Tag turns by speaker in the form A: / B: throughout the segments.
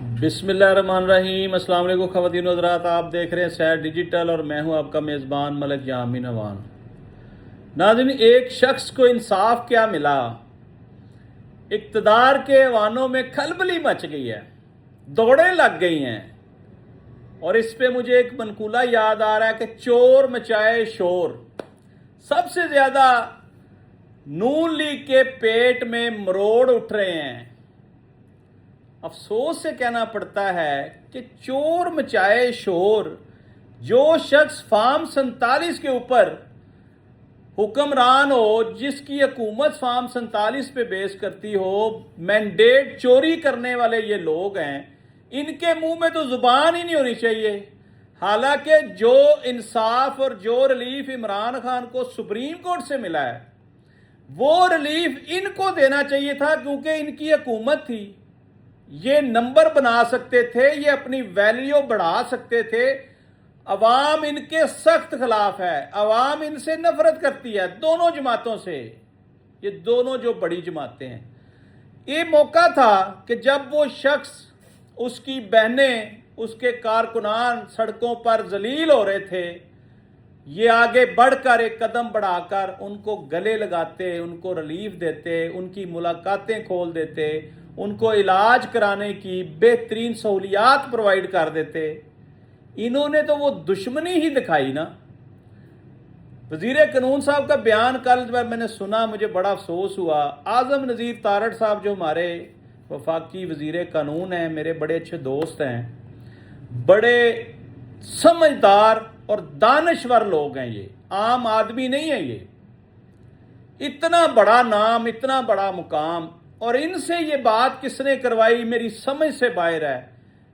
A: बिस्मिल्लाहिर्रहमानिर्रहीम। अस्सलाम वालेकुम ख़वातीन व हज़रात, आप देख रहे हैं सैर डिजिटल और मैं हूं आपका मेज़बान मलिक यामीन अवान। नाज़रीन, एक शख्स को इंसाफ क्या मिला, इक़्तिदार के ऐवानों में खलबली मच गई है, दौड़ें लग गई हैं। और इस पे मुझे एक मनकूला याद आ रहा है कि चोर मचाए शोर। सबसे ज़्यादा नून लीग के पेट में मरोड़ उठ रहे हैं। अफसोस से कहना पड़ता है कि चोर मचाए शोर, जो शख्स फार्म 47 के ऊपर हुक्मरान हो, जिसकी हुकूमत फार्म 47 पे बेस करती हो, मैंडेट चोरी करने वाले ये लोग हैं, इनके मुंह में तो जुबान ही नहीं होनी चाहिए। हालांकि जो इंसाफ और जो रिलीफ इमरान खान को सुप्रीम कोर्ट से मिला है, वो रिलीफ इनको देना चाहिए था, क्योंकि इनकी हुकूमत थी। ये नंबर बना सकते थे, ये अपनी वैल्यू बढ़ा सकते थे। अवाम इनके सख्त खिलाफ है, अवाम इनसे नफरत करती है, दोनों जमातों से। ये दोनों जो बड़ी जमातें हैं, ये मौका था कि जब वो शख्स, उसकी बहनें, उसके कारकुनान सड़कों पर जलील हो रहे थे, ये आगे बढ़कर एक कदम बढ़ाकर उनको गले लगाते, उनको रिलीफ देते, उनकी मुलाकातें खोल देते, उनको इलाज कराने की बेहतरीन सहूलियात प्रोवाइड कर देते। इन्होंने तो वो दुश्मनी ही दिखाई ना। वजीर कानून साहब का बयान कल जब मैंने सुना, मुझे बड़ा अफसोस हुआ। आजम नज़ीर तारड़ साहब जो हमारे वफाकी वजीर कानून हैं, मेरे बड़े अच्छे दोस्त हैं, बड़े समझदार और दानश्वर लोग हैं। ये आम आदमी नहीं है। ये इतना बड़ा नाम, इतना बड़ा मुकाम, और इनसे ये बात किसने करवाई, मेरी समझ से बाहर है।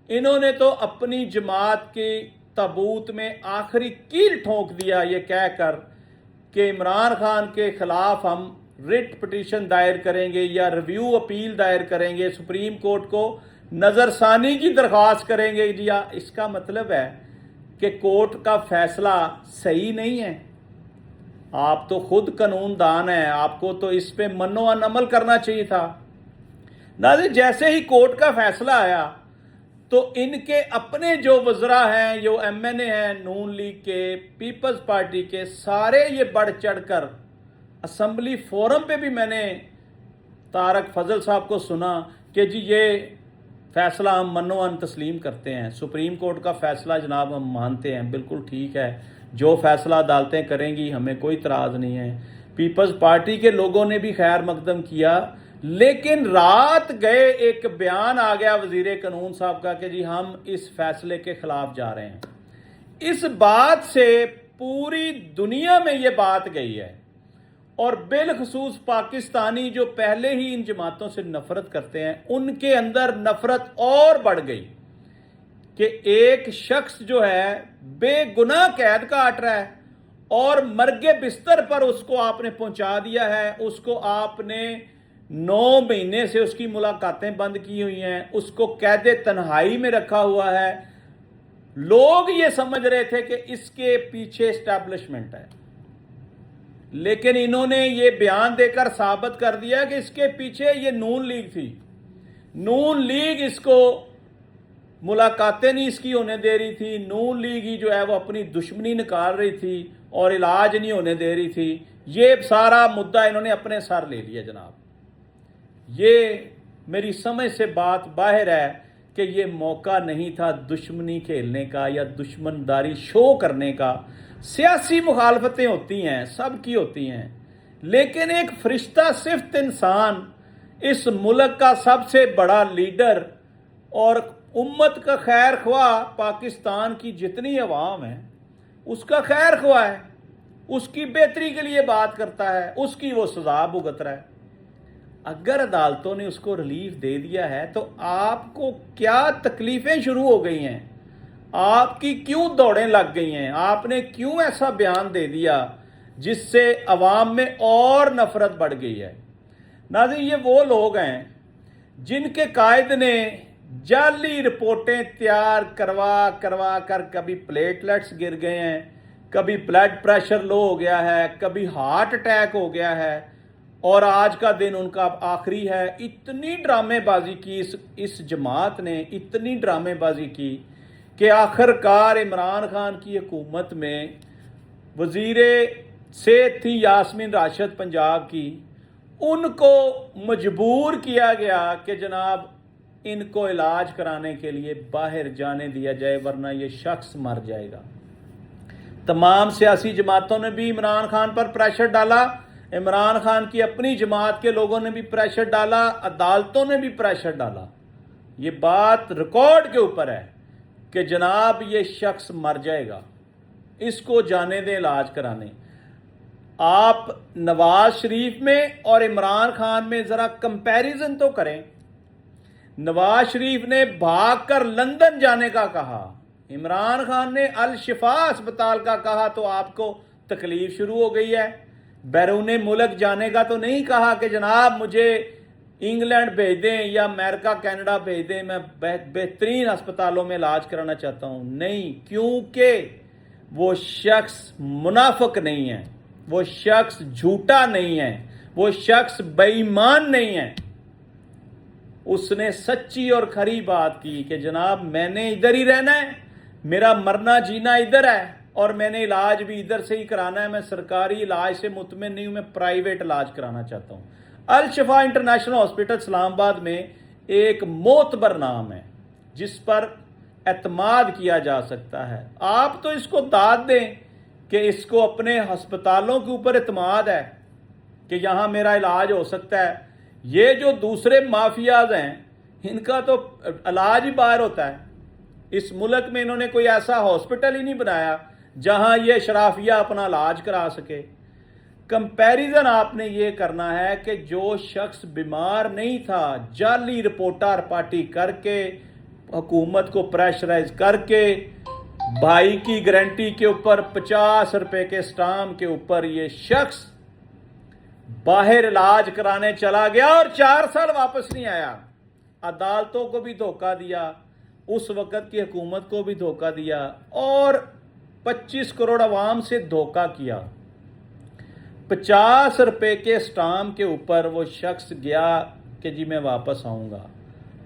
A: इन्होंने तो अपनी जमात की ताबूत में आखिरी कील ठोंक दिया, ये कहकर कि इमरान खान के खिलाफ हम रिट पिटीशन दायर करेंगे या रिव्यू अपील दायर करेंगे, सुप्रीम कोर्ट को नजरसानी की दरख्वास्त करेंगे। या इसका मतलब है कि कोर्ट का फैसला सही नहीं है। आप तो खुद कानूनदान हैं, आपको तो इस पे मन्नो अमल करना चाहिए था। नाज़रीन, जैसे ही कोर्ट का फैसला आया तो इनके अपने जो वज़रा हैं, जो एमएनए हैं नून लीग के, पीपल्स पार्टी के, सारे ये बढ़ चढ़कर असम्बली फोरम पे भी मैंने तारक फजल साहब को सुना कि जी ये फैसला हम मन्नो तस्लीम करते हैं, सुप्रीम कोर्ट का फैसला जनाब हम मानते हैं, बिल्कुल ठीक है, जो फैसला अदालतें करेंगी हमें कोई इतराज़ नहीं है। पीपल्स पार्टी के लोगों ने भी खैर मकदम किया, लेकिन रात गए एक बयान आ गया वजीर कानून साहब का कि जी हम इस फैसले के खिलाफ जा रहे हैं। इस बात से पूरी दुनिया में ये बात गई है, और बिलखसूस पाकिस्तानी जो पहले ही इन जमातों से नफरत करते हैं, उनके अंदर नफरत और बढ़ गई कि एक शख्स जो है बेगुनाह कैद काट रहा है और मर्गे बिस्तर पर उसको आपने पहुंचा दिया है। उसको आपने 9 महीने से उसकी मुलाकातें बंद की हुई हैं, उसको कैदे तन्हाई में रखा हुआ है। लोग ये समझ रहे थे कि इसके पीछे एस्टैब्लिशमेंट है, लेकिन इन्होंने ये बयान देकर साबित कर दिया कि इसके पीछे ये नून लीग थी। नून लीग इसको मुलाकातें नहीं इसकी होने दे रही थी, नून लीग ही जो है वो अपनी दुश्मनी निकाल रही थी और इलाज नहीं होने दे रही थी। ये सारा मुद्दा इन्होंने अपने सर ले लिया जनाब। ये मेरी समझ से बात बाहर है कि ये मौका नहीं था दुश्मनी खेलने का या दुश्मनदारी शो करने का। सियासी मुखालफतें होती हैं, सब की होती हैं, लेकिन एक फरिश्ता सिफ्त इंसान, इस मुल्क का सबसे बड़ा लीडर और उम्मत का खैर ख्वाह, पाकिस्तान की जितनी अवाम है उसका खैर ख्वाह है, उसकी बेहतरी के लिए बात करता है, उसकी वो सजा भुगत रहा है। अगर अदालतों ने उसको रिलीफ दे दिया है तो आपको क्या तकलीफें शुरू हो गई हैं, आपकी क्यों दौड़ें लग गई हैं, आपने क्यों ऐसा बयान दे दिया जिससे अवाम में और नफरत बढ़ गई है। नाज़रीन, ये वो लोग हैं जिनके कायद ने जाली रिपोर्टें तैयार करवा करवा कर कभी प्लेटलेट्स गिर गए हैं, कभी ब्लड प्रेशर लो हो गया है, कभी हार्ट अटैक हो गया है, और आज का दिन उनका आखिरी है। इतनी ड्रामेबाजी की इस जमात ने, इतनी ड्रामेबाजी की कि आखिरकार इमरान खान की हुकूमत में वज़ीर सेहत थी यास्मीन राशिद पंजाब की, उनको मजबूर किया गया कि जनाब इनको इलाज कराने के लिए बाहर जाने दिया जाए वरना ये शख्स मर जाएगा। तमाम सियासी जमातों ने भी इमरान खान पर प्रेशर डाला, इमरान खान की अपनी जमात के लोगों ने भी प्रेशर डाला, अदालतों ने भी प्रेशर डाला। ये बात रिकॉर्ड के ऊपर है कि जनाब ये शख्स मर जाएगा, इसको जाने दें इलाज कराने। आप नवाज शरीफ में और इमरान खान में ज़रा कंपैरिजन तो करें। नवाज शरीफ ने भागकर लंदन जाने का कहा, इमरान खान ने अल शिफा अस्पताल का कहा, तो आपको तकलीफ शुरू हो गई है। बैरून मुल्क जाने का तो नहीं कहा कि जनाब मुझे इंग्लैंड भेज दें या अमेरिका कनाडा भेज दें, मैं बेहतरीन अस्पतालों में इलाज कराना चाहता हूं। नहीं, क्योंकि वो शख्स मुनाफिक नहीं है, वो शख्स झूठा नहीं है, वो शख्स बेईमान नहीं है। उसने सच्ची और खरी बात की कि जनाब मैंने इधर ही रहना है, मेरा मरना जीना इधर है और मैंने इलाज भी इधर से ही कराना है। मैं सरकारी इलाज से मुतमिन नहीं हूं, मैं प्राइवेट इलाज कराना चाहता हूं। अल शिफा इंटरनेशनल हॉस्पिटल इस्लामाबाद में एक मोतबर नाम है जिस पर एतमाद किया जा सकता है। आप तो इसको दाद दें कि इसको अपने अस्पतालों के ऊपर एतमाद है कि यहां मेरा इलाज हो सकता है। ये जो दूसरे माफियाज हैं इनका तो इलाज ही बाहर होता है। इस मुल्क में इन्होंने कोई ऐसा हॉस्पिटल ही नहीं बनाया जहां ये शराफिया अपना इलाज करा सके। कंपैरिजन आपने ये करना है कि जो शख्स बीमार नहीं था, जाली रिपोर्टर पार्टी करके, हुकूमत को प्रेशराइज करके, भाई की गारंटी के ऊपर 50 रुपए के स्टाम्प के ऊपर ये शख्स बाहर इलाज कराने चला गया और 4 साल वापस नहीं आया। अदालतों को भी धोखा दिया, उस वक्त की हुकूमत को भी धोखा दिया और 25 करोड़ अवाम से धोखा किया। 50 रुपए के स्टाम्प के ऊपर वो शख्स गया कि जी मैं वापस आऊँगा,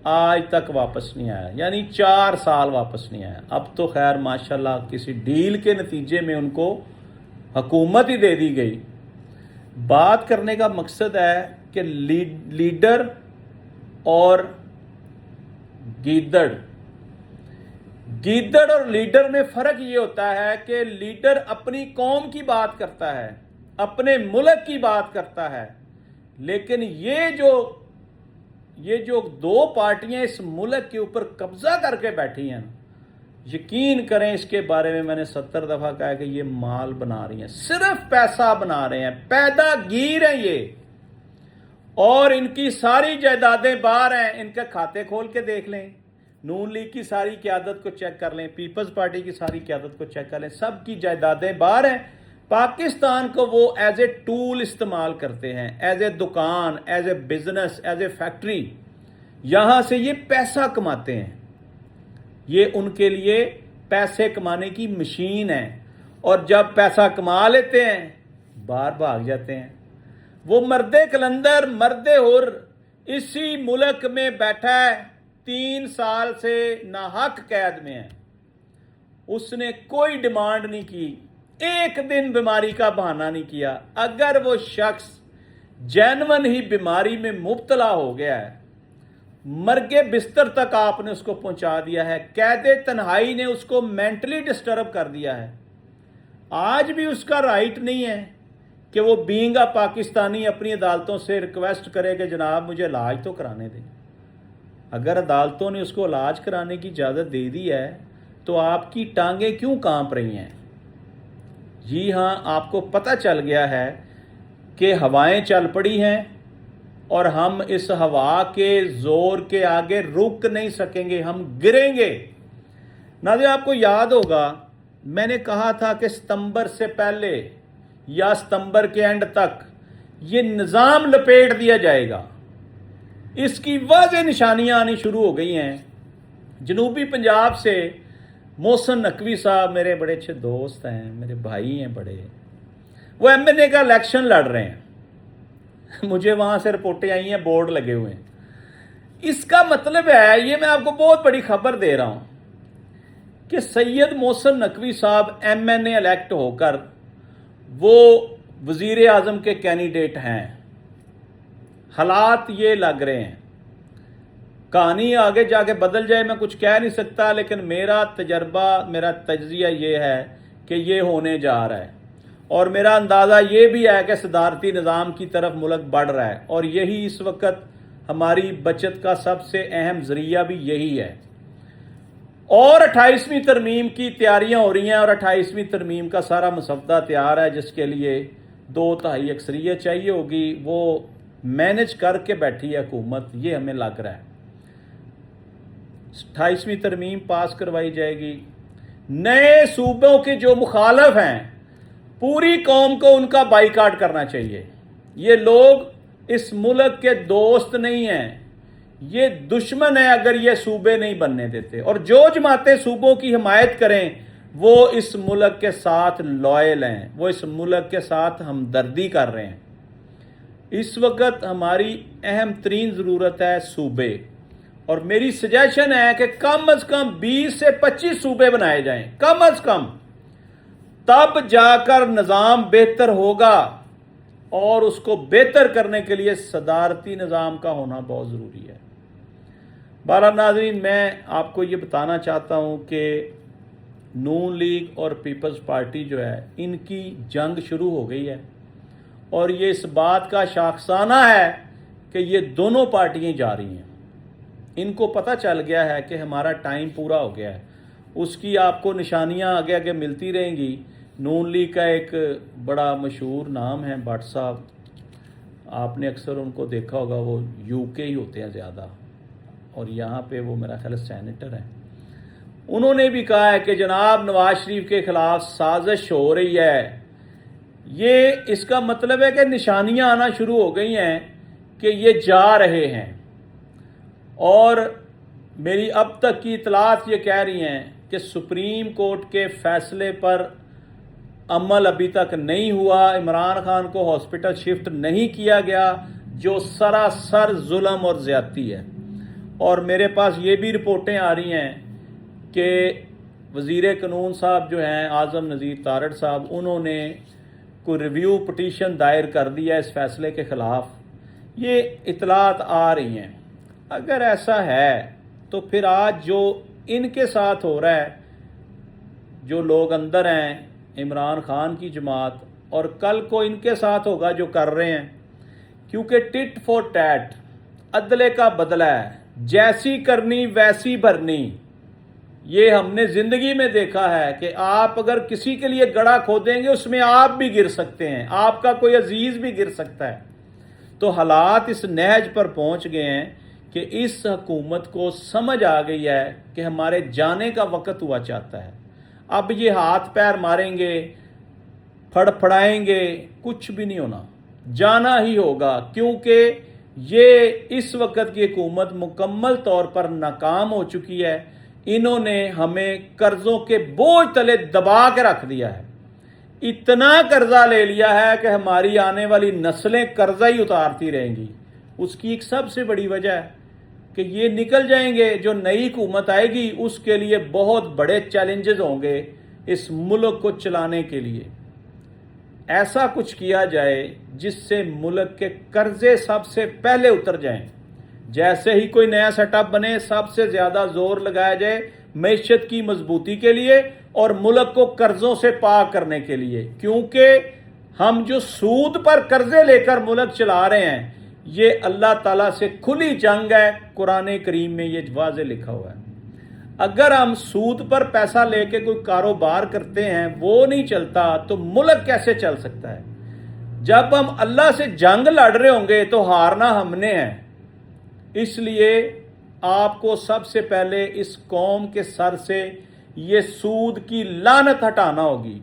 A: आज तक वापस नहीं आया, यानी 4 साल वापस नहीं आया। अब तो खैर माशाल्लाह किसी डील के नतीजे में उनको हुकूमत ही दे दी गई। बात करने का मकसद है कि लीडर और गीदड़ और लीडर में फ़र्क ये होता है कि लीडर अपनी कौम की बात करता है, अपने मुल्क की बात करता है, लेकिन ये जो 2 पार्टियां इस मुल्क के ऊपर कब्जा करके बैठी हैं, यकीन करें इसके बारे में मैंने 70 दफ़ा कहा है कि ये माल बना रही हैं, सिर्फ पैसा बना रहे हैं, पैदागीर हैं ये। और इनकी सारी जायदादें बाहर हैं, इनके खाते खोल के देख लें, नून लीग की सारी क़यादत को चेक कर लें, पीपल्स पार्टी की सारी क़यादत को चेक कर लें, सब की जायदादें बाहर हैं। पाकिस्तान को वो एज ए टूल इस्तेमाल करते हैं, एज ए दुकान, as a business, as a factory. यहां से ये पैसा कमाते हैं, ये उनके लिए पैसे कमाने की मशीन है। और जब पैसा कमा लेते हैं बाहर भाग जाते हैं। वो मर्दे कलंदर, मर्दे हुर इसी मुल्क में बैठा है, 3 साल से नाहक कैद में है। उसने कोई डिमांड नहीं की, एक दिन बीमारी का बहाना नहीं किया। अगर वो शख्स जेन्युइन ही बीमारी में मुब्तला हो गया है, मरगे बिस्तर तक आपने उसको पहुंचा दिया है, कैदे तन्हाई ने उसको मेंटली डिस्टर्ब कर दिया है, आज भी उसका राइट नहीं है कि वो बीइंग अ पाकिस्तानी अपनी अदालतों से रिक्वेस्ट करे कि जनाब मुझे इलाज तो कराने दें। अगर अदालतों ने उसको इलाज कराने की इजाज़त दे दी है तो आपकी टांगें क्यों कांप रही हैं? जी हाँ, आपको पता चल गया है कि हवाएं चल पड़ी हैं और हम इस हवा के जोर के आगे रुक नहीं सकेंगे, हम गिरेंगे। नाज़रीन, आपको याद होगा मैंने कहा था कि सितंबर से पहले या सितंबर के एंड तक ये निज़ाम लपेट दिया जाएगा। इसकी वाज़ेह निशानियां आनी शुरू हो गई हैं। जनूबी पंजाब से मोहसिन नकवी साहब मेरे बड़े अच्छे दोस्त हैं, मेरे भाई हैं बड़े, वो एमएनए का इलेक्शन लड़ रहे हैं। मुझे वहाँ से रिपोर्टें आई हैं, बोर्ड लगे हुए हैं। इसका मतलब है, ये मैं आपको बहुत बड़ी खबर दे रहा हूँ कि सैयद मोहसिन नकवी साहब MNA इलेक्ट होकर वो वजीर आज़म के कैंडिडेट हैं। हालात ये लग रहे हैं, कहानी आगे जाके बदल जाए मैं कुछ कह नहीं सकता, लेकिन मेरा तजर्बा, मेरा तज्जिया ये है कि ये होने जा रहा है। और मेरा अंदाज़ा ये भी है कि सदारती निज़ाम की तरफ मुल्क बढ़ रहा है, और यही इस वक्त हमारी बचत का सबसे अहम ज़रिया भी यही है। और 28वीं तरमीम की तैयारियां हो रही हैं, और 28वीं तरमीम का सारा मसवदा तैयार है, जिसके लिए 2/3 अक्सरियत चाहिए होगी। वो मैनेज करके बैठी है हुकूमत, ये हमें लग रहा है। 28वीं तरमीम पास करवाई जाएगी। नए सूबों के जो मुखालफ हैं, पूरी कौम को उनका बाइकाट करना चाहिए। ये लोग इस मुल्क के दोस्त नहीं हैं, ये दुश्मन है अगर ये सूबे नहीं बनने देते। और जो जमातें सूबों की हिमायत करें वो इस मुल्क के साथ लॉयल हैं, वो इस मुल्क के साथ हमदर्दी कर रहे हैं। इस वक्त हमारी अहम तरीन ज़रूरत है सूबे, और मेरी सजेशन है कि कम अज़ कम 20 से 25 सूबे बनाए जाएं, कम अज़ कम। तब जाकर निज़ाम बेहतर होगा, और उसको बेहतर करने के लिए सदारती निज़ाम का होना बहुत ज़रूरी है। बहरहाल नाज़रीन, मैं आपको ये बताना चाहता हूँ कि नून लीग और पीपल्स पार्टी जो है, इनकी जंग शुरू हो गई है, और ये इस बात का शाखसाना है कि ये दोनों पार्टियां जा रही हैं। इनको पता चल गया है कि हमारा टाइम पूरा हो गया है। उसकी आपको निशानियां आगे आगे मिलती रहेंगी। नून लीग का एक बड़ा मशहूर नाम है भट्ट साहब, आपने अक्सर उनको देखा होगा, वो यूके ही होते हैं ज़्यादा, और यहाँ पे वो मेरा ख्याल सेनेटर हैं। उन्होंने भी कहा है कि जनाब नवाज शरीफ के खिलाफ साजिश हो रही है। ये इसका मतलब है कि निशानियां आना शुरू हो गई हैं कि ये जा रहे हैं। और मेरी अब तक की इतलात ये कह रही हैं कि सुप्रीम कोर्ट के फैसले पर अमल अभी तक नहीं हुआ, इमरान खान को हॉस्पिटल शिफ्ट नहीं किया गया, जो सरासर जुल्म और ज़्यादती है। और मेरे पास ये भी रिपोर्टें आ रही हैं कि वज़ीर कानून साहब जो हैं आज़म नज़ीर तारड़ साहब, उन्होंने कोई रिव्यू पटिशन दायर कर दिया इस फैसले के ख़िलाफ़। ये इतलात आ रही हैं। अगर ऐसा है तो फिर आज जो इनके साथ हो रहा है, जो लोग अंदर हैं इमरान खान की जमात, और कल को इनके साथ होगा जो कर रहे हैं, क्योंकि टिट फॉर टैट, अदले का बदला है, जैसी करनी वैसी भरनी। ये हमने ज़िंदगी में देखा है कि आप अगर किसी के लिए गड्ढा खोदेंगे उसमें आप भी गिर सकते हैं, आपका कोई अजीज़ भी गिर सकता है। तो हालात इस नहज पर पहुंच गए हैं कि इस हुकूमत को समझ आ गई है कि हमारे जाने का वक्त हुआ चाहता है। अब ये हाथ पैर मारेंगे, फड़फड़ाएंगे, कुछ भी नहीं होना, जाना ही होगा, क्योंकि ये इस वक्त की हुकूमत मुकम्मल तौर पर नाकाम हो चुकी है। इन्होंने हमें कर्जों के बोझ तले दबा के रख दिया है। इतना कर्जा ले लिया है कि हमारी आने वाली नस्लें कर्जा ही उतारती रहेंगी। उसकी एक सबसे बड़ी वजह है कि ये निकल जाएंगे, जो नई हुकूमत आएगी उसके लिए बहुत बड़े चैलेंजेस होंगे इस मुल्क को चलाने के लिए। ऐसा कुछ किया जाए जिससे मुल्क के कर्जे सबसे पहले उतर जाएं। जैसे ही कोई नया सेटअप बने, सबसे ज़्यादा जोर लगाया जाए मैशत की मजबूती के लिए और मुल्क को कर्जों से पाक करने के लिए, क्योंकि हम जो सूद पर कर्जे लेकर मुल्क चला रहे हैं, ये अल्लाह ताला से खुली जंग है। कुरान करीम में ये वाज़े लिखा हुआ है। अगर हम सूद पर पैसा लेके कोई कारोबार करते हैं, वो नहीं चलता, तो मुल्क कैसे चल सकता है? जब हम अल्लाह से जंग लड़ रहे होंगे तो हारना हमने है। इसलिए आपको सबसे पहले इस कौम के सर से ये सूद की लानत हटाना होगी।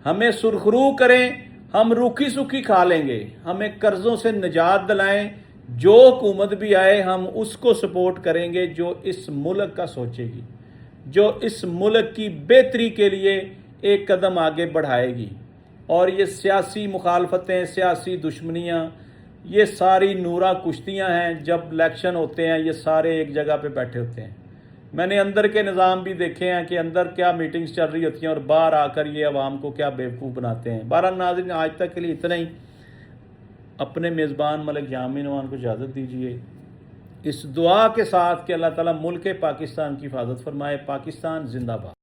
A: हमें सुरखरू करें, हम रूखी सूखी खा लेंगे, हमें कर्जों से निजात दिलाएं। जो हुकूमत भी आए हम उसको सपोर्ट करेंगे जो इस मुल्क का सोचेगी, जो इस मुल्क की बेहतरी के लिए एक कदम आगे बढ़ाएगी। और ये सियासी मुखालफतें, सियासी दुश्मनियाँ یہ ساری نورا کشتیاں ہیں، جب الیکشن ہوتے ہیں یہ سارے ایک جگہ پہ بیٹھے ہوتے ہیں۔ میں نے اندر کے نظام بھی دیکھے ہیں کہ اندر کیا میٹنگز چل رہی ہوتی ہیں اور باہر آ کر یہ عوام کو کیا بیوقوف بناتے ہیں۔ بہرحال ناظرین، آج تک کے لیے اتنا ہی۔ اپنے میزبان ملک جامع نعمان کو اجازت دیجیے، اس دعا کے ساتھ کہ اللہ تعالیٰ ملک پاکستان کی حفاظت فرمائے۔ پاکستان زندہ باد۔